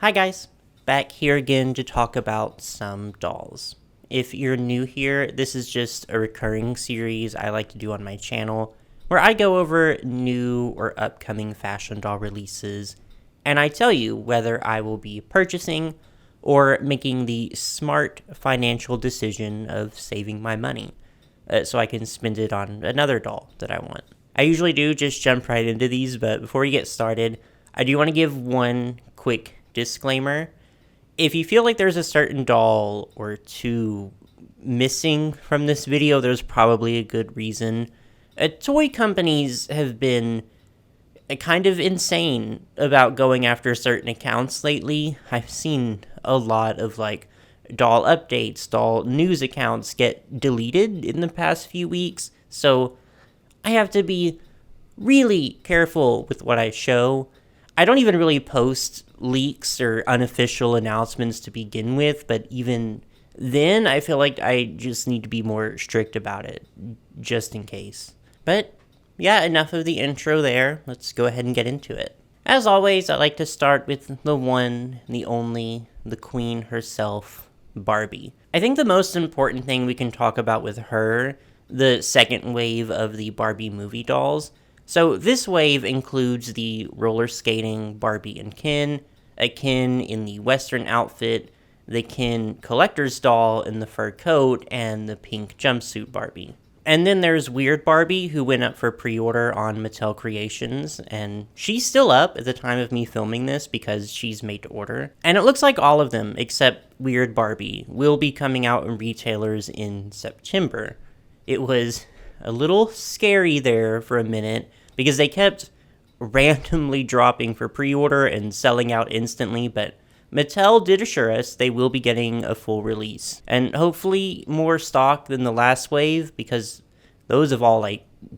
Hi guys, back here again to talk about some dolls. If you're new here, this is just a recurring series I like to do on my channel where I go over new or upcoming fashion doll releases and I tell you whether I will be purchasing or making the smart financial decision of saving my money so I can spend it on another doll that I want. I usually do just jump right into these, but before we get started, I do want to give one quick disclaimer. If you feel like there's a certain doll or two missing from this video, there's probably a good reason. Toy companies have been kind of insane about going after certain accounts lately. I've seen a lot of doll updates, doll news accounts get deleted in the past few weeks, so I have to be really careful with what I show. I don't even really post leaks or unofficial announcements to begin with, but even then, I feel like I just need to be more strict about it, just in case. But yeah, enough of the intro there. Let's go ahead and get into it. As always, I like to start with the one, the only, the queen herself, Barbie. I think the most important thing we can talk about with her, the second wave of the Barbie movie dolls. So this wave includes the roller skating Barbie and Ken, a Ken in the Western outfit, the Ken collector's doll in the fur coat, and the pink jumpsuit Barbie. And then there's Weird Barbie, who went up for pre-order on Mattel Creations, and she's still up at the time of me filming this because she's made to order. And it looks like all of them, except Weird Barbie, will be coming out in retailers in September. It was a little scary there for a minute because they kept randomly dropping for pre-order and selling out instantly, but Mattel did assure us they will be getting a full release, and hopefully more stock than the last wave because those have all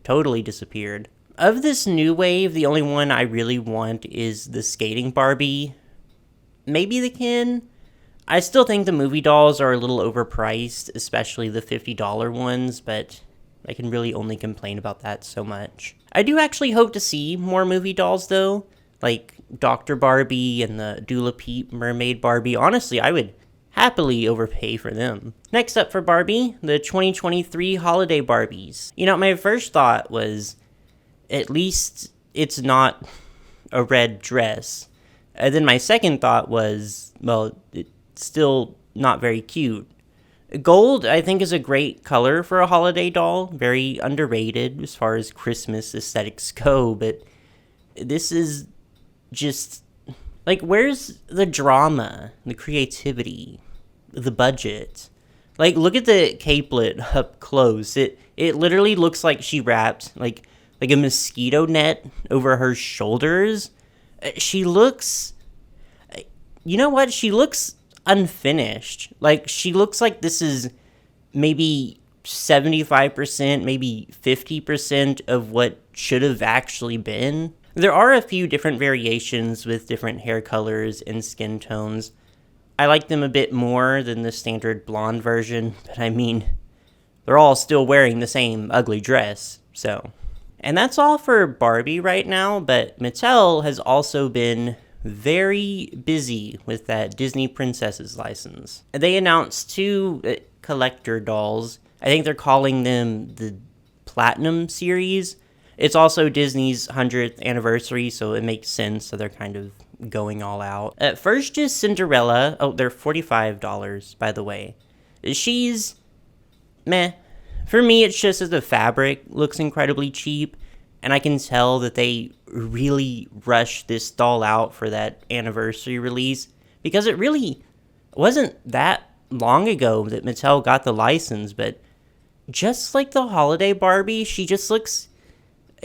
totally disappeared. Of this new wave, the only one I really want is the skating Barbie, maybe the Ken. I still think the movie dolls are a little overpriced, especially the $50 ones, but I can really only complain about that so much. I do actually hope to see more movie dolls though, like Dr. Barbie and the Dula Peep Mermaid Barbie. Honestly, I would happily overpay for them. Next up for Barbie, the 2023 holiday Barbies. You know, my first thought was, at least it's not a red dress. And then my second thought was, well, it's still not very cute. Gold, I think, is a great color for a holiday doll. Very underrated as far as Christmas aesthetics go, but this is just, where's the drama, the creativity, the budget? Look at the capelet up close. It literally looks like she wrapped, like a mosquito net over her shoulders. She looks, you know what? She looks unfinished. She looks like this is maybe 75%, maybe 50% of what should have actually been. There are a few different variations with different hair colors and skin tones. I like them a bit more than the standard blonde version, but I mean, they're all still wearing the same ugly dress, so. And that's all for Barbie right now, but Mattel has also been very busy with that Disney Princesses license. They announced two collector dolls. I think they're calling them the Platinum Series. It's also Disney's 100th anniversary, so it makes sense that they're kind of going all out. At first, just Cinderella. Oh, they're $45, by the way. She's meh. For me, it's just that the fabric looks incredibly cheap, and I can tell that they really rushed this doll out for that anniversary release, because it really wasn't that long ago that Mattel got the license, but just like the holiday Barbie, she just looks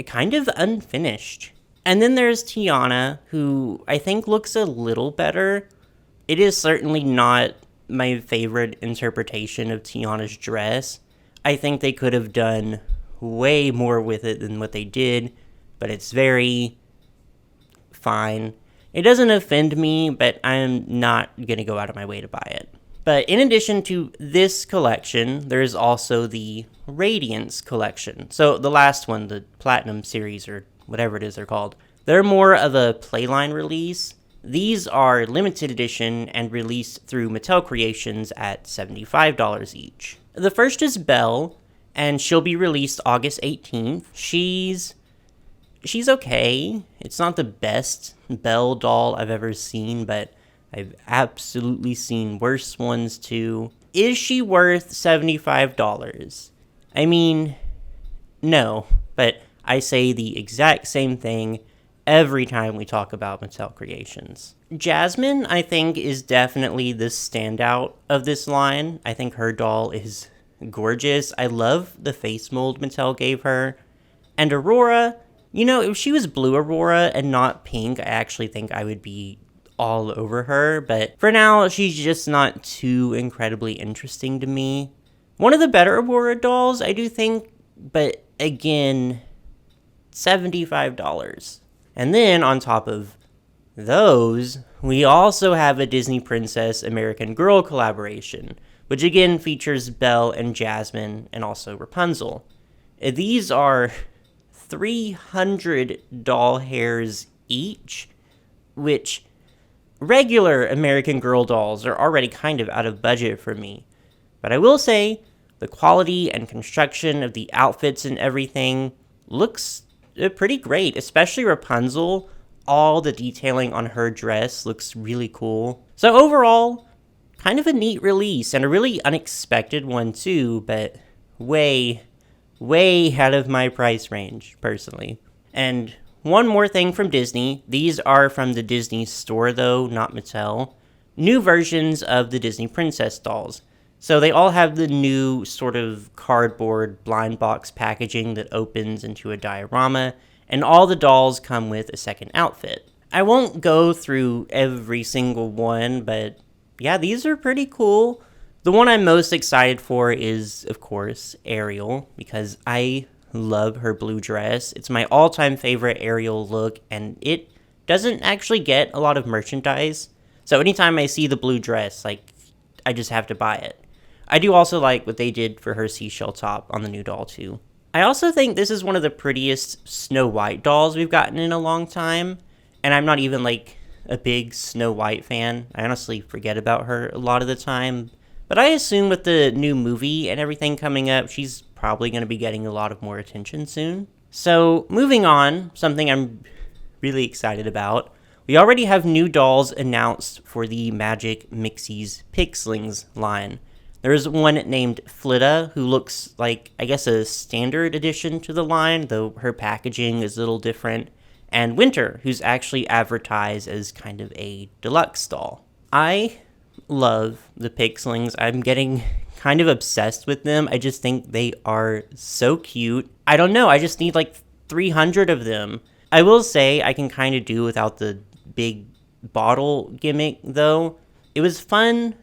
kind of unfinished. And then there's Tiana, who I think looks a little better. It is certainly not my favorite interpretation of Tiana's dress. I think they could have done way more with it than what they did, but it's very fine. It doesn't offend me, but I'm not gonna go out of my way to buy it. But in addition to this collection, there's also the Radiance collection. So the last one, the Platinum Series, or whatever it is they're called, they're more of a playline release. These are limited edition and released through Mattel Creations at $75 each. The first is Belle, and she'll be released August 18th. She's okay. It's not the best Belle doll I've ever seen, but I've absolutely seen worse ones too. Is she worth $75? I mean, no, but I say the exact same thing every time we talk about Mattel Creations. Jasmine, I think, is definitely the standout of this line. I think her doll is gorgeous. I love the face mold Mattel gave her. And Aurora, you know, if she was blue Aurora and not pink, I actually think I would be all over her. But for now, she's just not too incredibly interesting to me. One of the better Aurora dolls, I do think, but again, $75. And then on top of those, we also have a Disney Princess American Girl collaboration, which again features Belle and Jasmine and also Rapunzel. These are 300 doll hairs each, which regular American Girl dolls are already kind of out of budget for me. But I will say, the quality and construction of the outfits and everything looks pretty great, especially Rapunzel. All the detailing on her dress looks really cool. So overall, kind of a neat release and a really unexpected one too, but way out of my price range, personally. And one more thing from Disney. These are from the Disney store though, not Mattel. New versions of the Disney Princess dolls. So they all have the new sort of cardboard blind box packaging that opens into a diorama, and all the dolls come with a second outfit. I won't go through every single one, but yeah, these are pretty cool. The one I'm most excited for is, of course, Ariel, because I love her blue dress. It's my all-time favorite Ariel look, and it doesn't actually get a lot of merchandise. So anytime I see the blue dress, I just have to buy it. I do also like what they did for her seashell top on the new doll too. I also think this is one of the prettiest Snow White dolls we've gotten in a long time, and I'm not even a big Snow White fan. I honestly forget about her a lot of the time, but I assume with the new movie and everything coming up, she's probably going to be getting a lot of more attention soon. So moving on, something I'm really excited about. We already have new dolls announced for the Magic Mixies Pixlings line. There's one named Flida, who looks like, I guess, a standard addition to the line, though her packaging is a little different. And Winter, who's actually advertised as kind of a deluxe doll. I love the Pixlings. I'm getting kind of obsessed with them. I just think they are so cute. I don't know, I just need 300 of them. I will say I can kind of do without the big bottle gimmick, though. It was fun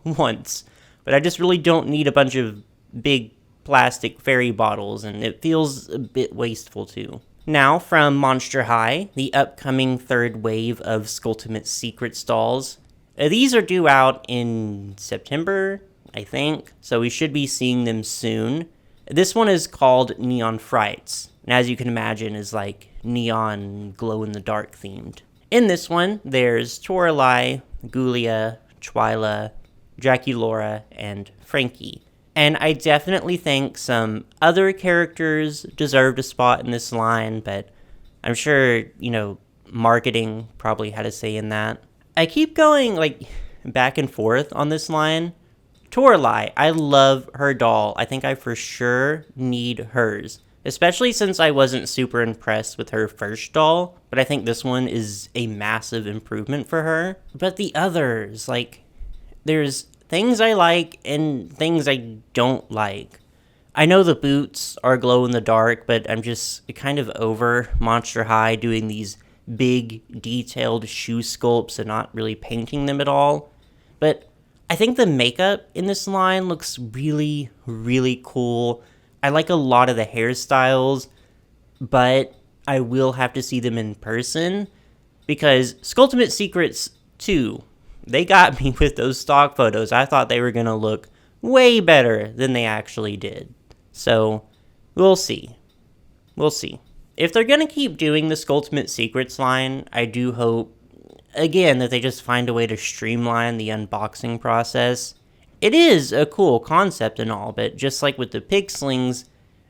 once, but I just really don't need a bunch of big plastic fairy bottles, and it feels a bit wasteful too. Now, from Monster High, the upcoming third wave of Skulltimate Secrets dolls. These are due out in September, I think, so we should be seeing them soon. This one is called Neon Frights, and as you can imagine is neon glow-in-the-dark themed. In this one, there's Toralei, Gulia, Twyla, Draculaura, and Frankie. And I definitely think some other characters deserved a spot in this line, but I'm sure, marketing probably had a say in that. I keep going, back and forth on this line. Toralei, I love her doll. I think I for sure need hers, especially since I wasn't super impressed with her first doll, but I think this one is a massive improvement for her. But the others, there's things I like and things I don't like. I know the boots are glow in the dark, but I'm just kind of over Monster High doing these big, detailed shoe sculpts and not really painting them at all. But I think the makeup in this line looks really, really cool. I like a lot of the hairstyles, but I will have to see them in person because Skulltimate Secrets 2, they got me with those stock photos. I thought they were going to look way better than they actually did. So, we'll see. We'll see. If they're going to keep doing the Skulltimate Secrets line, I do hope again, that they just find a way to streamline the unboxing process. It is a cool concept and all, but just like with the pixlings,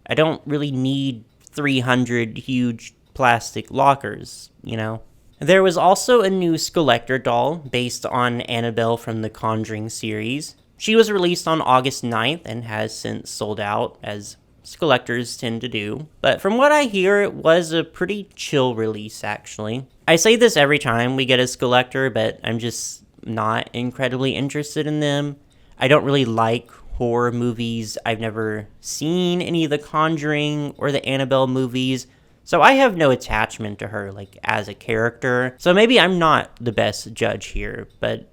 I don't really need 300 huge plastic lockers, you know? There was also a new Skeletor doll based on Annabelle from the Conjuring series. She was released on August 9th and has since sold out, as Skeletors tend to do. But from what I hear, it was a pretty chill release, actually. I say this every time we get a Skeletor, but I'm just not incredibly interested in them. I don't really like horror movies. I've never seen any of the Conjuring or the Annabelle movies, so I have no attachment to her, like, as a character. So maybe I'm not the best judge here, but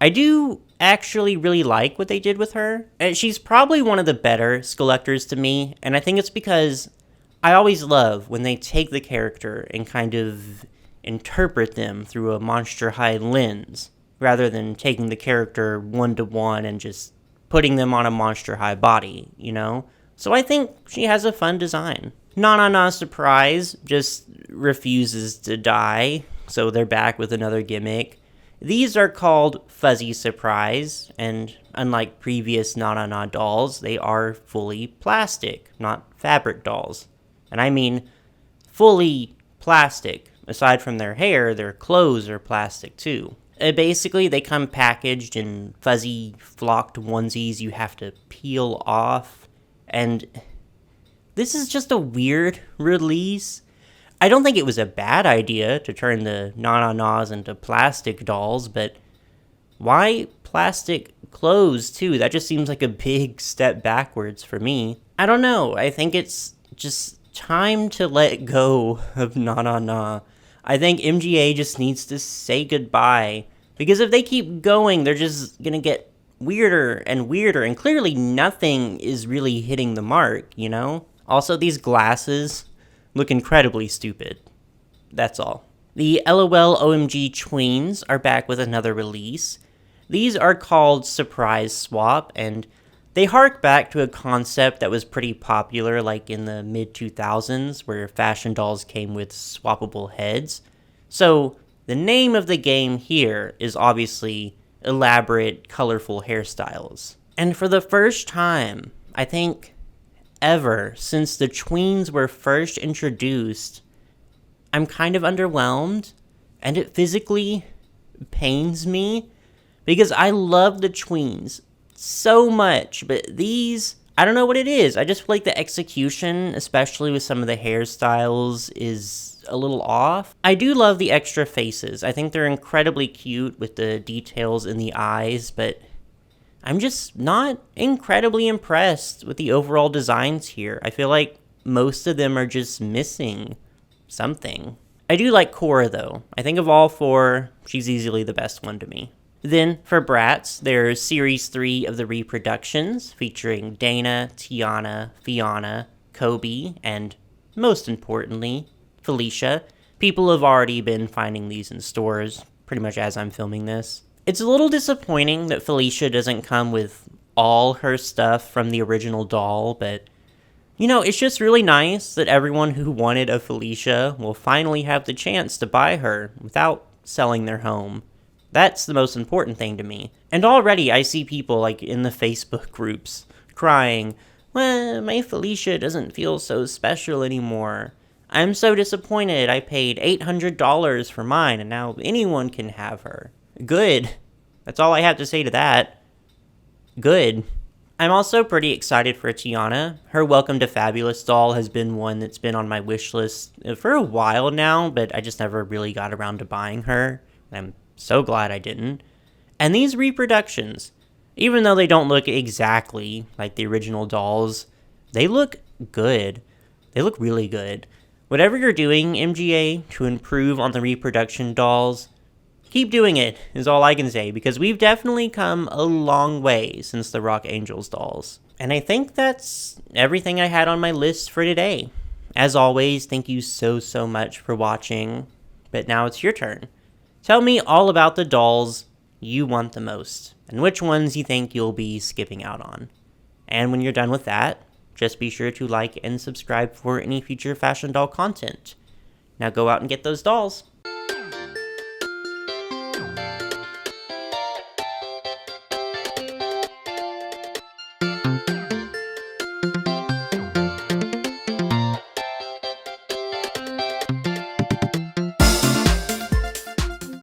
I do actually really like what they did with her. And she's probably one of the better Skeletors to me, and I think it's because I always love when they take the character and kind of interpret them through a Monster High lens, rather than taking the character one-to-one and just putting them on a Monster High body, you know? So I think she has a fun design. Na Surprise just refuses to die, so they're back with another gimmick. These are called Fuzzy Surprise, and unlike previous Na dolls, they are fully plastic, not fabric dolls. And I mean fully plastic. Aside from their hair, their clothes are plastic too. Basically, they come packaged in fuzzy, flocked onesies you have to peel off, and this is just a weird release. I don't think it was a bad idea to turn the Na-Na-Nas into plastic dolls, but why plastic clothes too? That just seems like a big step backwards for me. I don't know, I think it's just time to let go of Na-Na-Na. I think MGA just needs to say goodbye, because if they keep going, they're just gonna get weirder and weirder, and clearly nothing is really hitting the mark, you know? Also, these glasses look incredibly stupid. That's all. The LOL OMG Tweens are back with another release. These are called Surprise Swap, and they hark back to a concept that was pretty popular, like in the mid-2000s, where fashion dolls came with swappable heads. So, the name of the game here is obviously elaborate, colorful hairstyles. And for the first time, I think, ever, since the tweens were first introduced, I'm kind of underwhelmed, and it physically pains me, because I love the tweens so much, but these, I don't know what it is. I just feel like the execution, especially with some of the hairstyles, is a little off. I do love the extra faces. I think they're incredibly cute with the details in the eyes, but I'm just not incredibly impressed with the overall designs here. I feel like most of them are just missing something. I do like Cora though. I think of all four, she's easily the best one to me. Then, for Bratz, there's Series 3 of the Reproductions, featuring Dana, Tiana, Fiona, Kobe, and, most importantly, Felicia. People have already been finding these in stores, pretty much as I'm filming this. It's a little disappointing that Felicia doesn't come with all her stuff from the original doll, but, you know, it's just really nice that everyone who wanted a Felicia will finally have the chance to buy her without selling their home. That's the most important thing to me. And already I see people, like, in the Facebook groups crying, well, my Felicia doesn't feel so special anymore. I'm so disappointed. I paid $800 for mine, and now anyone can have her. Good. That's all I have to say to that. Good. I'm also pretty excited for Tiana. Her Welcome to Fabulous doll has been one that's been on my wish list for a while now, but I just never really got around to buying her. I'm so glad I didn't. And these reproductions, even though they don't look exactly like the original dolls, they look good. They look really good. Whatever you're doing, MGA, to improve on the reproduction dolls, keep doing it, is all I can say, because we've definitely come a long way since the Rock Angels dolls. And I think that's everything I had on my list for today. As always, thank you so much for watching, but now it's your turn. Tell me all about the dolls you want the most, and which ones you think you'll be skipping out on. And when you're done with that, just be sure to like and subscribe for any future fashion doll content. Now go out and get those dolls.